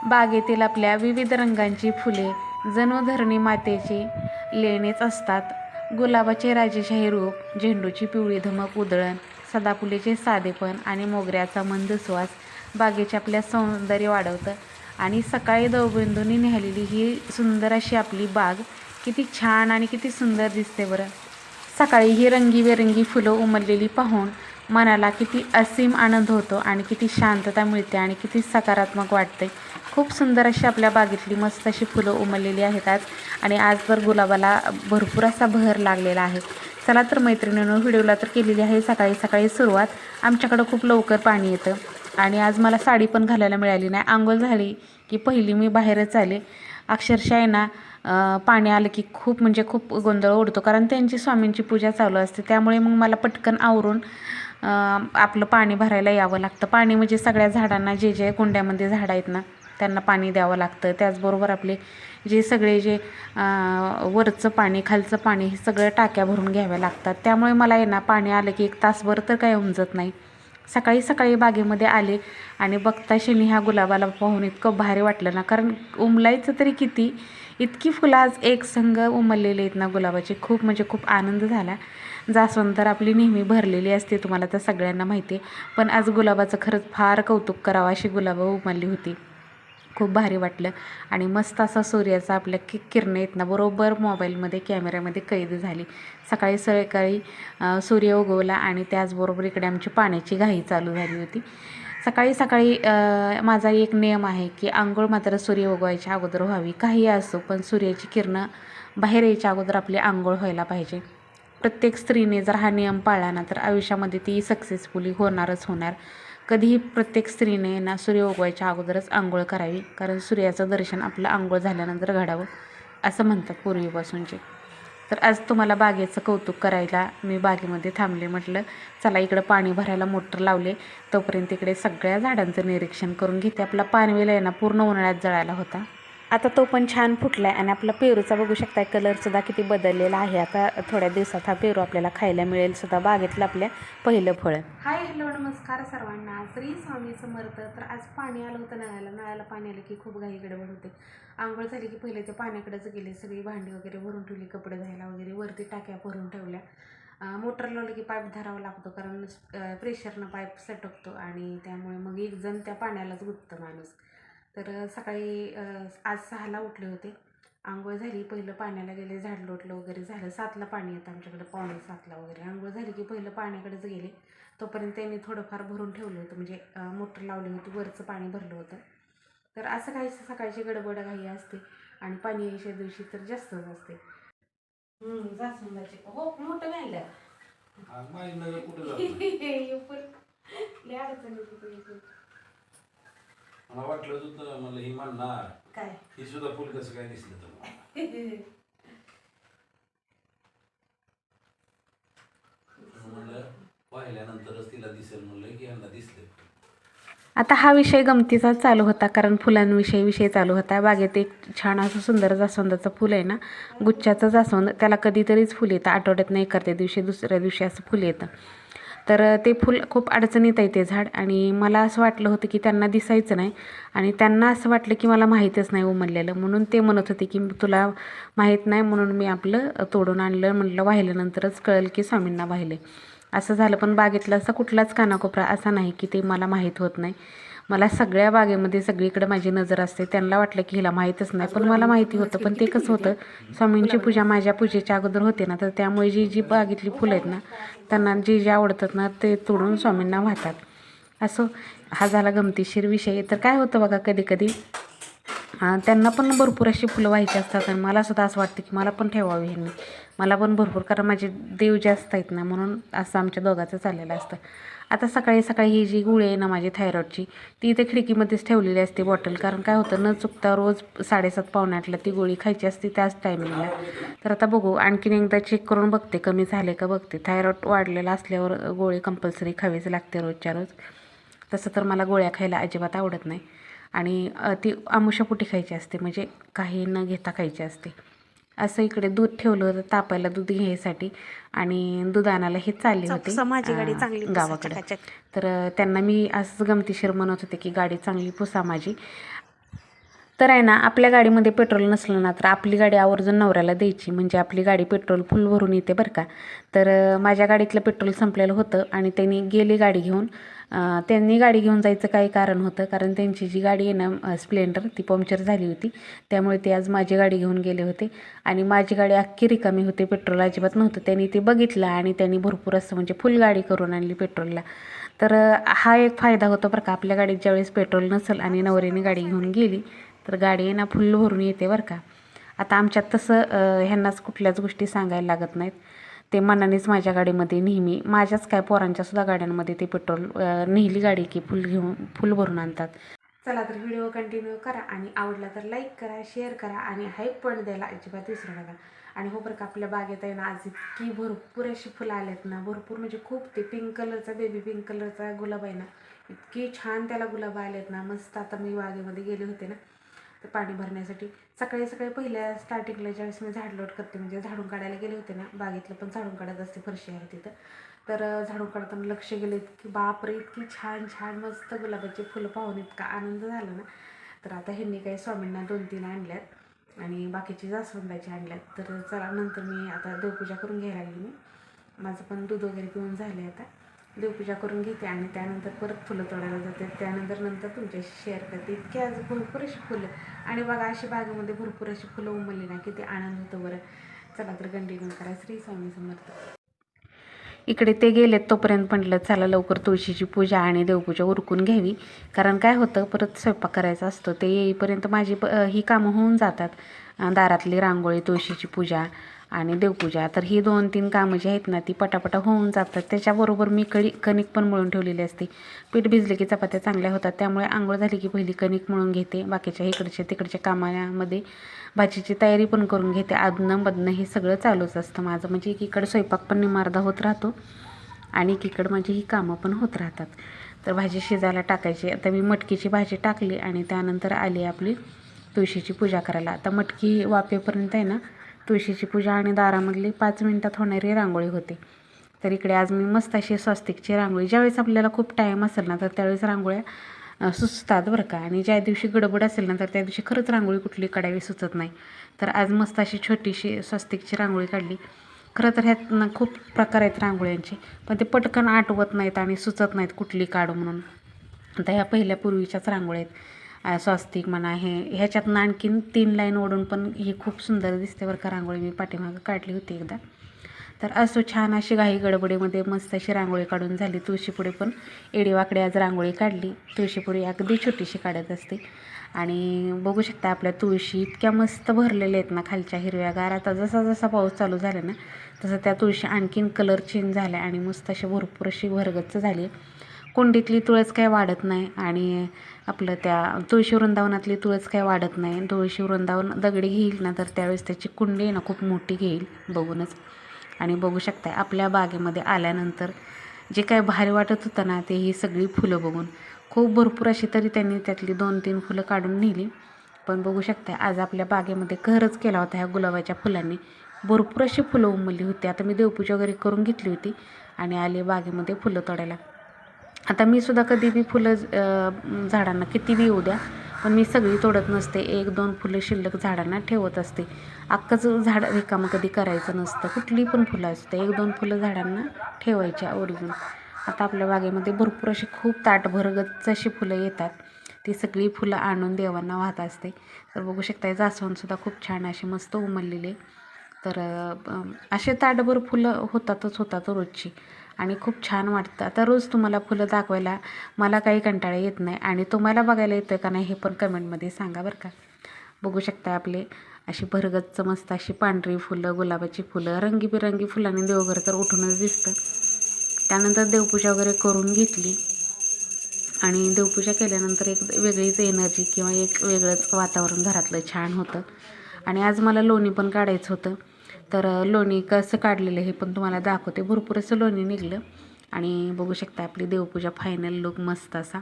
बागेतील आपल्या विविध रंगांची फुले जणू धरणी मातेची लेणेच असतात. गुलाबाचे राजेशाही रूप, झेंडूची पिवळी धमक उधळण, सदाफुलीचे साधेपण आणि मोगऱ्याचा मंद सुवास बागेचे आपल्या सौंदर्य वाढवतं. आणि सकाळी दवबिंदूंनी न्याहाळलेली ही सुंदर अशी आपली बाग किती छान आणि किती सुंदर दिसते बरं. सकाळी ही रंगीबेरंगी फुलं उमललेली पाहून मनाला किती असीम आनंद होतो आणि किती शांतता मिळते आणि किती सकारात्मक वाटते. खूप सुंदर अशी आपल्या बागेतली मस्त अशी फुलं उमललेली आहेत आज. आणि आज तर गुलाबाला भरपूर असा बहर लागलेला आहे. चला तर मैत्रिणींनो, व्हिडिओला तर केलेली आहे सकाळी सकाळी सुरुवात. आमच्याकडं खूप लवकर पाणी येतं आणि आज मला साडी पण घालायला मिळाली नाही. अंघोळ झाली की पहिली मी बाहेरच आले. अक्षरशः आहे ना, पाणी आलं की खूप म्हणजे खूप गोंधळ उडतो, कारण त्यांची स्वामींची पूजा चालू असते. त्यामुळे मग मला पटकन आवरून आपलं पाणी भरायला यावं लागतं. पाणी म्हणजे सगळ्या झाडांना, जे जे कुंड्यामध्ये झाडं आहेत ना त्यांना पाणी द्यावं लागतं. त्याचबरोबर आपले जे सगळे जे वरचं पाणी खालचं पाणी हे सगळं टाक्या भरून घ्याव्या लागतात. त्यामुळे मला आहे ना, पाणी आलं की 1 तासभर तर काही उमजत नाही. सकाळी सकाळी बागेमध्ये आले आणि बघता क्षणी ह्या गुलाबाला पाहून इतकं भारी वाटलं ना, कारण उमलायचं तरी किती, इतकी फुलं आज एक संघ उमललेली आहेत ना गुलाबाची. खूप म्हणजे खूप आनंद झाला. जास्वंद तर आपली नेहमी भरलेली असते, तुम्हाला तर सगळ्यांना माहिती आहे. पण आज गुलाबाचं खरंच फार कौतुक करावं अशी गुलाबं उमलली होती. खूप भारी वाटलं. आणि मस्त असा सूर्याचा आपल्या किरणं आहेत ना बरोबर मोबाईलमध्ये कॅमेऱ्यामध्ये कैद झाली. सकाळी सकाळी सूर्य उगवला आणि त्याचबरोबर इकडे आमची पाण्याची घाई चालू झाली होती. सकाळी सकाळी माझा एक नियम आहे की आंघोळ मात्र सूर्य उगवायच्या अगोदर व्हावी. काही असो, पण सूर्याची किरणं बाहेर यायच्या अगोदर आपली आंघोळ व्हायला पाहिजे. प्रत्येक स्त्रीने जर हा नियम पाळला ना तर आयुष्यामध्ये ती सक्सेसफुली होणारच होणार. कधीही प्रत्येक स्त्रीने ना सूर्य उगवायच्या अगोदरच आंघोळ करावी, कारण सूर्याचं दर्शन आपलं आंघोळ झाल्यानंतर घडावं असं म्हणतात पूर्वीपासूनचे. तर आज तुम्हाला बागेचं कौतुक करायला मी बागेमध्ये थांबले. म्हटलं चला इकडं पाणी भरायला मोटर लावले, तोपर्यंत इकडे सगळ्या झाडांचं निरीक्षण करून घेते. आपला पानवेल आहे ना पूर्ण उन्हाळ्यात जळाला होता, आता तो पण छान फुटला आहे. आणि आपला पेरूचा बघू शकताय कलरसुद्धा किती बदललेला आहे. आता थोड्या दिवसात हा पेरू आपल्याला खायला मिळेल सुद्धा, बागेतलं आपल्या पहिलं फळ. हाय हॅलो नमस्कार सर्वांना, श्री स्वामी समर्थ. तर आज पाणी आलं होतं नळाला पाणी आलं की खूप घाई गडबड होते. आंघोळ झाली की पहिले ते पाण्याकडेच गेले, सगळी भांडी वगैरे भरून ठेवली, कपडे धुवायला वगैरे, वरती टाक्या भरून ठेवल्या. मोटर लावलं की पाईप धरावा लागतो, कारण प्रेशरनं पाईप सटकतो आणि त्यामुळे मग एक जण त्या पाण्यालाच गुंततं माणूस. तर सकाळी आज 6ला उठले होते, आंघोळ झाली, पहिलं पाण्याला गेले, झाड लोटलं वगैरे झालं. 7ला पाणी येतं आमच्याकडे, पावणे 7ला वगैरे. आंघोळ झाली की पहिलं पाण्याकडेच गेले. तोपर्यंत त्यांनी थोडंफार भरून ठेवलं होतं, म्हणजे मोटर लावली होती, वरचं पाणी भरलं होतं. तर असं काही सकाळची गडबड घाई असते आणि पाणी यायच्या दिवशी तर जास्तच असते. जास्वंदाचे हो मोठं घ्यायला मला वाटलं होतं मला ही म्हणणार काय ही सुद्धा फुल कसं काय दिसलं तर म्हणलं पाहिल्यानंतरच तिला दिसेल म्हणलं की यांना दिसले. आता हा विषय गमतीचा चालू होता, कारण फुलांविषयी चालू होता. बागेत एक छान असं सुंदर जास्वंदाचं फुल आहे ना, गुच्छाचं जास्वंद, त्याला कधीतरीच फुल येतं, आठवड्यात एखाद्या दिवशी दुसऱ्या दिवशी असं फुल येतं. तर ते फुल खूप अडचणीत आहे ते झाड. आणि मला असं वाटलं होतं की त्यांना दिसायचं नाही, आणि त्यांना असं वाटलं की मला माहीतच नाही उमललेलं, म्हणून ते म्हणत होते की तुला माहीत नाही म्हणून मी आपलं तोडून आणलं. म्हटलं वाहिल्यानंतरच कळेल की स्वामींना वाहिले. असं झालं. पण बागेतला असा कुठलाच कानाकोपरा असा नाही की ते मला माहीत होत नाही. मला सगळ्या बागेमध्ये सगळीकडे माझी नजर असते. त्यांना वाटलं की हिला माहीतच नाही, पण मला माहिती होतं. पण ते कसं होतं, स्वामींची पूजा माझ्या पूजेच्या अगोदर होते ना, तर त्यामुळे जी बागेतली फुलं आहेत ना, त्यांना जे आवडतात ना ते तोडून स्वामींना वाहतात. असं हा झाला गमतीशीर विषय. तर काय होतं बघा, कधी कधी त्यांना पण भरपूर अशी फुलं व्हायची असतात आणि मला सुद्धा असं वाटतं की मला पण ठेवावी ह्यांनी, मला पण भरपूर, कारण माझे देव जास्त आहेत ना, म्हणून असं आमच्या दोघांचं चाललेलं असतं. आता सकाळी सकाळी ही जी गोळी आहे ना माझी थायरॉईडची, ती इथे खिडकीमध्येच ठेवलेली असते बॉटल, कारण काय होतं न चुकता रोज 7:30 पावणे 8ला ती गोळी खायची असते त्याच टायमिंगला. तर आता बघू, आणखीन एकदा चेक करून बघते कमी झाले का बघते. थायरॉईड वाढलेला असल्यावर गोळी कंपल्सरी खावीच लागते रोजच्या रोज. तसं तर मला गोळ्या खायला अजिबात आवडत नाही, आणि ती आमुषापोटी खायची असते, म्हणजे काही न घेता खायची असते. असं इकडे दूध ठेवलं होतं तापायला, दूध घ्यायसाठी, आणि दूध आणायला हे चालले होते गावाकडे. तर त्यांना मी असं गमतीशीर म्हणत होते की गाडी चांगली पुसा माझी. तर आहे ना, आपल्या गाडीमध्ये पेट्रोल नसलं ना तर आपली गाडी आवर्जून नवऱ्याला द्यायची, म्हणजे आपली गाडी पेट्रोल फुल भरून येते बरं का. तर माझ्या गाडीतलं पेट्रोल संपलेलं होतं आणि त्यांनी गेली गाडी घेऊन. त्यांनी गाडी घेऊन जायचं काही कारण होतं, कारण त्यांची जी गाडी आहे ना स्प्लेंडर, ती पंक्चर झाली होती. त्यामुळे ते आज माझी गाडी घेऊन गेले होते आणि माझी गाडी अख्खी रिकामी होती, पेट्रोल अजिबात नव्हतं. त्यांनी ते बघितलं आणि त्यांनी भरपूर असं म्हणजे फुल गाडी करून आणली पेट्रोलला. तर हा एक फायदा होतो बरं का, आपल्या गाडीत ज्यावेळेस पेट्रोल नसेल आणि नवऱ्याने गाडी घेऊन गेली तर गाडी आहे ना फुल भरून येते बरं का. आता आमच्यात तसं ह्यांनाच कुठल्याच गोष्टी सांगायला लागत नाहीत. ते मनानेच माझ्या गाडीमध्ये नेहमी, माझ्याच काय पोरांच्यासुद्धा गाड्यांमध्ये ते पेट्रोल नेहली गाडी की फुल भरून आणतात. चला तर व्हिडिओ कंटिन्यू करा आणि आवडला तर लाईक करा, शेअर करा आणि हाईप पण द्यायला अजिबात विसरू नका. आणि हो बरं का, आपल्या बागेत आहे ना आज इतकी भरपूर अशी फुलं आलेत ना, भरपूर म्हणजे खूप. ते पिंक कलरचा, बेबी पिंक कलरचा गुलाब आहे ना, इतकी छान त्याला गुलाब आलेत ना मस्त. आता मी बागेमध्ये गेले होते ना तर पाणी भरण्यासाठी सकाळी सकाळी पहिल्या स्टार्टिंगला ज्यावेळेस मी झाड लोट करते, म्हणजे झाडून काढायला गेले होते ना, बागेतलं पण झाडून काढत असते, फरशी आहे तिथं. तर झाडून काढताना लक्ष गेले की बापरे, इतकी छान छान मस्त गुलाबाची फुलं पाहून इतका आनंद झाला ना. तर आता ह्यांनी काही स्वामींना 2-3 आणल्यात आणि बाकीची जास्वंदाची आणल्यात. तर चला, नंतर मी आता देवपूजा करून घ्यायला लागली. मी माझं पण दूध वगैरे पिऊन झाले, आता देवपूजा करून घेते आणि त्यानंतर परत फुलं तोडायला जाते. त्यानंतर तुमच्याशी शेअर करते. इतकी आज भरपूर अशी फुलं आणि बघा अशी बागेमध्ये भरपूर अशी फुलं उमलली ना, किती आनंद होतो बरं. चला तर कंटिन्यू करा. श्री स्वामी समर्थ. इकडे ते गेलेत तोपर्यंत म्हटलं चला लवकर तुळशीची पूजा आणि देवपूजा उरकून घ्यावी, कारण काय होतं परत स्वयंपाक करायचा असतो. ते येईपर्यंत माझी ही कामं होऊन जातात. दारातली रांगोळी, तुळशीची पूजा आणि देवपूजा. तर ही 2-3 कामं जी आहेत ना ती पटापटा होऊन जातात. त्याच्याबरोबर मी कणिक पण मळून ठेवलेली असते. पीठ भिजले की चपात्या चांगल्या होतात, त्यामुळे आंघोळ झाली की पहिली कणिक मळून घेते. बाकीच्या इकडच्या तिकडच्या कामामध्ये भाजीची तयारी पण करून घेते. आदनं हे सगळं चालूच असतं माझं, म्हणजे एकीकडं स्वयंपाक पण निमार्दा होत राहतो आणि एकीकडं माझी ही कामं पण होत राहतात. तर भाजी शिजायला टाकायची. आता मी मटकीची भाजी टाकली आणि त्यानंतर आली आपली तुळशीची पूजा करायला. आता मटकी वाफेपर्यंत आहे ना तुळशीची पूजा आणि दारामधली 5 मिनिटात होणारी रांगोळी होते. तर इकडे आज मी मस्त अशी स्वस्तिकची रांगोळी, ज्यावेळेस आपल्याला खूप टाईम असेल ना तर त्यावेळेस रांगोळ्या सुचतात बरं का, आणि ज्या दिवशी गडबड असेल ना तर त्या दिवशी खरंच रांगोळी कुठली काढावी सुचत नाही. तर आज मस्त अशी छोटीशी स्वस्तिकची रांगोळी काढली. खरं तर ह्यात ना खूप प्रकार आहेत रांगोळ्यांचे, पण ते पटकन आठवत नाहीत आणि सुचत नाहीत कुठली काढू म्हणून. आता ह्या पहिल्या पूर्वीच्याच रांगोळ्या आहेत. स्वस्तिक म्हणा, ह्याच्यातनं आणखीन 3 लाईन ओढून पण ही खूप सुंदर दिसते बरं का रांगोळी. मी पाठीमागं काढली होती एकदा. तर असं छान अशी घाई गडबडीमध्ये मस्त अशी रांगोळी काढून झाली. तुळशीपुढे पण एडीवाकडे आज रांगोळी काढली. तुळशीपुढे अगदी छोटीशी काढत असते. आणि बघू शकता आपल्या तुळशी इतक्या मस्त भरलेल्या आहेत ना खालच्या हिरव्यागार. आता जसा जसा पाऊस चालू झाला ना तसं त्या तुळशी आणखीन कलर चेंज झाला आणि मस्त अशी भरपूर अशी भरगच्च झाली. कुंडीतली तुळस काय वाढत नाही आणि आपलं त्या तुळशी वृंदावनातली तुळस काय वाढत नाही. तुळशी वृंदावन दगडी घेईल ना तर त्यावेळेस त्याची कुंडी आहे ना खूप मोठी घेईल बघूनच. आणि बघू शकताय आपल्या बागेमध्ये आल्यानंतर जे काय भारी वाटत होतं ना ते ही सगळी फुलं बघून. खूप भरपूर अशी तरी त्यांनी त्यातली 2-3 फुलं काढून नेली. पण बघू शकताय आज आपल्या बागेमध्ये कहरच केला होता ह्या गुलाबाच्या फुलांनी. भरपूर अशी फुलं उमलली होती. आता मी देवपूजा वगैरे करून घेतली होती आणि आले बागेमध्ये फुलं तोडायला. आता मी सुद्धा कधी बी फुलं झाडांना किती बी येऊ द्या पण मी सगळी तोडत नसते. 1-2 फुलं शिल्लक झाडांना ठेवत असते. अख्खंच झाड रिकामं कधी करायचं नसतं. कुठली पण फुलं असते 1-2 फुलं झाडांना ठेवायची आवर्जून. आता आपल्या बागेमध्ये भरपूर अशी खूप ताटभरगच्च अशी फुलं येतात. ती सगळी फुलं आणून देवांना वाहत असते. तर बघू शकता जास्वंदसुद्धा खूप छान अशी मस्त उमललेले. तर असे ताटभर फुलं होतात रोजची आणि खूप छान वाटतं. आता रोज तुम्हाला फुलं दाखवायला मला काही कंटाळा येत नाही आणि तुम्हाला बघायला येतं का नाही हे पण कमेंटमध्ये सांगा बरं का. बघू शकता आपले अशी भरगच्च मस्त अशी पांढरी फुलं, गुलाबाची फुलं, रंगीबिरंगी फुलांनी देवघर तर उठूनच दिसतं. त्यानंतर देवपूजा वगैरे करून घेतली आणि देवपूजा केल्यानंतर एक वेगळीच एनर्जी किंवा एक वेगळंच वातावरण घरातलं छान होतं. आणि आज मला लोणी पण काढायचं होतं. तर लोणी कसं काढलेलं हे पण तुम्हाला दाखवते. भरपूर असं लोणी निघलं आणि बघू शकता आपली देवपूजा फायनल लुक मस्त असा.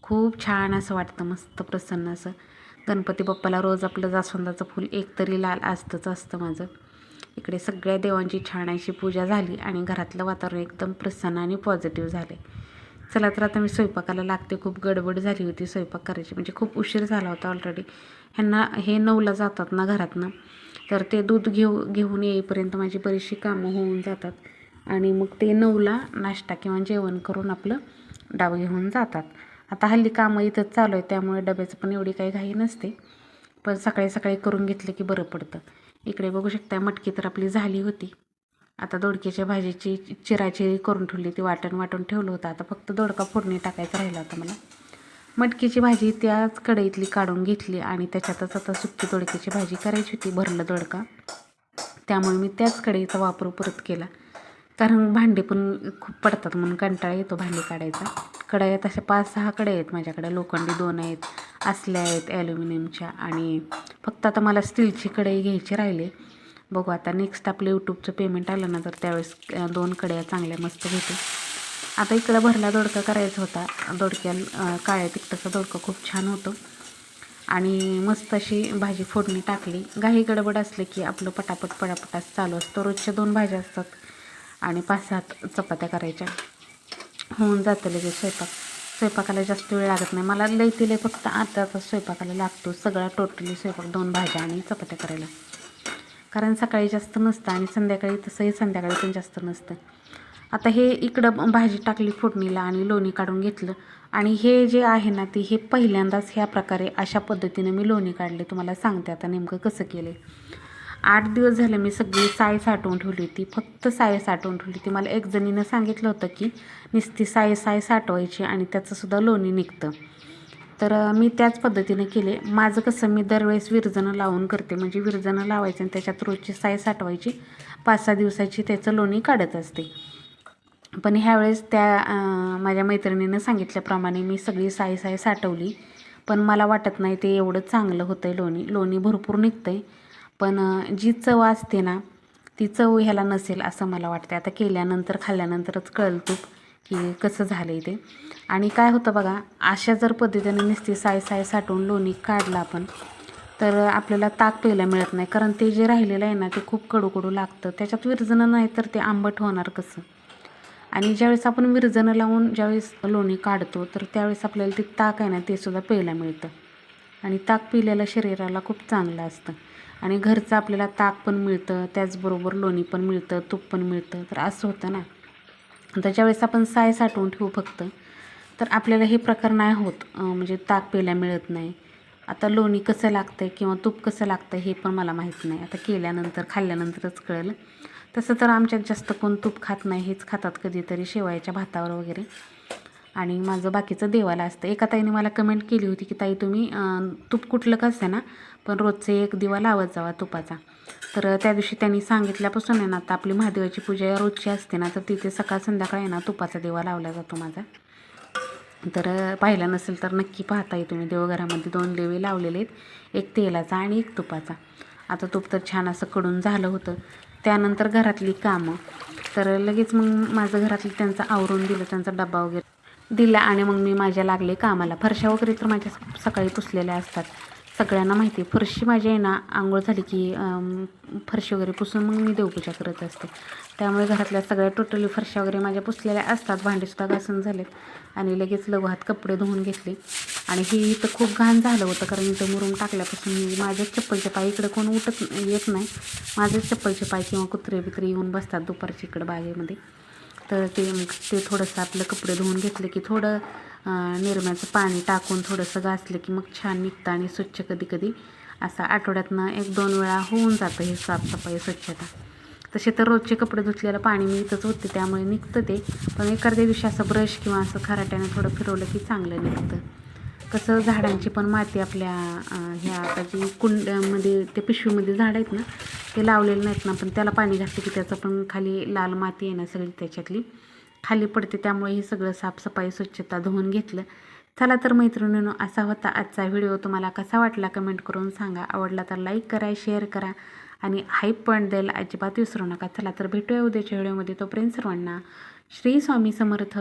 खूप छान असं वाटतं, मस्त प्रसन्न असं. गणपती बाप्पाला रोज आपलं जास्वंदाचं फूल एक तरी लाल असतं माझं. इकडे सगळ्या देवांची छान अशी पूजा झाली आणि घरातलं वातावरण एकदम प्रसन्न आणि पॉझिटिव्ह झाले. चला तर आता मी स्वयंपाकाला लागते. खूप गडबड झाली होती स्वयंपाक करायची, म्हणजे खूप उशीर झाला होता ऑलरेडी. ह्यांना हे 9ला जातात ना घरातनं, तर ते दूध घेऊन येईपर्यंत माझी बरीचशी कामं होऊन जातात. आणि मग ते 9ला नाश्ता किंवा जेवण करून आपलं डाव घेऊन जातात. आता हल्ली कामं इथंच चालू आहे, त्यामुळे डब्याचं पण एवढी काही घाई नसते, पण सकाळी सकाळी करून घेतलं की बरं पडतं. इकडे बघू शकता मटकी तर आपली झाली होती. आता दोडक्याच्या भाजीची चिराचिरी करून ठेवली, ती वाटून ठेवलं होतं. आता फक्त दोडका फोडणी टाकायचा राहिला होता मला. मटकीची भाजी त्याच कढईतली काढून घेतली आणि त्याच्यातच आता सुक्की दोडक्याची भाजी करायची होती, भरलं दोडका. त्यामुळे मी त्याच कढईचा वापर परत केला, कारण भांडे पण खूप पडतात म्हणून कंटाळा येतो भांडी काढायचा. कढया तशा 5-6 कढया आहेत माझ्याकडे. लोखंडी 2 आहेत, असल्या आहेत ॲल्युमिनियमच्या, आणि फक्त आता मला स्टीलची कढई घ्यायची राहिली. बघू आता नेक्स्ट आपलं यूट्यूबचं पेमेंट आलं ना, तर त्यावेळेस 2 कढया चांगल्या मस्त घेते. आता इकडं भरला दोडका करायचा होता. काळ्या तिखटाचा दोडका खूप छान होतो. आणि मस्त अशी भाजी फोडणी टाकली. घाई गडबड असले की आपलं पटापट चालू असतं. रोजच्या 2 भाज्या असतात आणि 5-7 चपात्या करायच्या, होऊन जातं लगेच स्वयंपाकाला जास्त वेळ लागत नाही. मला लई फक्त अर्धा तास स्वयंपाकाला लागतो, सगळा टोटली स्वयंपाक 2 भाज्या आणि चपात्या करायला. कारण सकाळी जास्त नसतं आणि संध्याकाळी तसंही संध्याकाळी पण जास्त नसतं. आता हे इकडं भाजी टाकली फोडणीला आणि लोणी काढून घेतलं. आणि हे जे आहे ना, हे पहिल्यांदाच ह्या प्रकारे अशा पद्धतीने मी लोणी काढले. तुम्हाला सांगते आता नेमकं कसं केलं. 8 दिवस झाले मी सगळी साय साठवून ठेवली होती, फक्त साय साठवून ठेवली होती. मला एक जणीनं सांगितलं होतं की नुसती साय साठवायची आणि त्याचंसुद्धा लोणी निघतं. तर मी त्याच पद्धतीने केले. माझं कसं, मी दरवेळेस विरजणं लावून करते, म्हणजे विरजणं लावायचं आणि त्याच्यात रोजची साय साठवायची, 5-6 दिवसाची त्याचं लोणी काढत असते. पण ह्यावेळेस माझ्या मैत्रिणीनं सांगितल्याप्रमाणे मी सगळी साय साठवली. पण मला वाटत नाही ते एवढं चांगलं होतं आहे. लोणी भरपूर निघतं आहे, पण जी चव असते ना, ती चव ह्याला नसेल असं मला वाटते. आता केल्यानंतर खाल्ल्यानंतरच कळलं तूप की कसं झालं आहे ते. आणि काय होतं बघा, अशा जर पद्धतीने नुसती साय साठवून लोणी काढलं आपण, तर आपल्याला ताक प्यायला मिळत नाही, कारण ते जे राहिलेलं आहे ना, ते खूप कडू लागतं. त्याच्यात विरजणं नाही तर ते आंबट होणार कसं. आणि ज्यावेळेस आपण विरजणं लावून ज्यावेळेस लोणी काढतो, तर त्यावेळेस आपल्याला ते ताक आहे ना, ते सुद्धा प्यायला मिळतं. आणि ताक पिलेलं शरीराला खूप चांगलं असतं. आणि घरचं आपल्याला ताक पण मिळतं, त्याचबरोबर लोणी पण मिळतं, तूप पण मिळतं. तर असं होतं ना. आता ज्यावेळेस आपण साय साठवून ठेवू फक्त, तर आपल्याला हे प्रकार नाही होत, म्हणजे ताक प्यायला मिळत नाही. आता लोणी कसं लागतं किंवा तूप कसं लागतं हे पण मला माहीत नाही. आता केल्यानंतर खाल्ल्यानंतरच कळलं. तसं तर आमच्यात जास्त कोण तूप खात नाही, हेच खातात कधीतरी शेवयाच्या भातावर वगैरे. आणि माझं बाकीचं देवाला असतं. एका ताईने मला कमेंट केली होती की ताई तुम्ही तूप कुठलं कसं ना, पण रोजचे 1 दिवा लावत जावा तुपाचा. तर त्या दिवशी त्यांनी सांगितल्यापासून आहे ना, आता आपली महादेवाची पूजा रोजची असते ना, तर तिथे सकाळ संध्याकाळी ना तुपाचा दिवा लावला जातो माझा. तर पाहिला नसेल तर नक्की पाहताय तुम्ही. देवघरामध्ये 2 दिवे लावलेले आहेत, एक तेलाचा आणि एक तुपाचा. आता तूप तर छान असं कडून झालं होतं. त्यानंतर घरातली कामं, तर लगेच मग माझं घरातलं त्यांचं आवरून दिलं, त्यांचा डबा वगैरे दिला आणि मग मी माझ्या लागले कामाला. फरशा वगैरे तर माझ्या सकाळी पुसलेल्या असतात, सगळ्यांना माहिती आहे. फरशी माझी आहे ना, आंघोळ झाली की फरशी वगैरे पुसून मग मी देवपूजा करत असते. त्यामुळे घरातल्या सगळ्या टोटली फरशा वगैरे माझ्या पुसलेल्या असतात. भांडेसुद्धा घासून झालेत आणि लगेच लघुहात कपडे धुवून घेतले. आणि ही इथं खूप घाण झालं होतं, कारण इथं मुरुम टाकल्यापासून माझ्याच चप्पलचे पाय, इकडे कोण येत नाही, माझेच चप्पलचे पाय किंवा कुत्रे येऊन बसतात दुपारची इकडं बागेमध्ये. तर ते थोडंसं आपलं कपडे धुवून घेतलं की थोडं निरम्याचं पाणी टाकून थोडंसं घासलं की मग छान निघतं आणि स्वच्छ. कधी असं आठवड्यातनं 1-2 वेळा होऊन जातं हे साफसफाई, स्वच्छता. तसे तर रोजचे कपडे धुतलेलं पाणी मी इथंच होते, त्यामुळे निघतं ते. पण एखाद्या दिवशी असं ब्रश किंवा असं खराट्याने थोडं फिरवलं की चांगलं निघतं. कसं झाडांची पण माती आपल्या ह्या आता जी कुंड्यामध्ये ते पिशवीमध्ये झाडं आहेत ना, ते लावलेले नाहीत ना, पण त्याला पाणी घातलं की त्याचं पण खाली लाल माती आहे ना सगळी त्याच्यातली खाली पडते. त्यामुळे हे सगळं साफसफाई स्वच्छता धुवून घेतलं. चला तर मैत्रिणींनो, असा होता आजचा व्हिडिओ. तुम्हाला कसा वाटला कमेंट करून सांगा. आवडला तर लाईक करा, शेअर करा आणि हाईप पॉईंट द्यायला अजिबात विसरू नका. चला तर भेटूया उद्याच्या व्हिडिओमध्ये. तोपर्यंत सर्वांना श्री स्वामी समर्थ.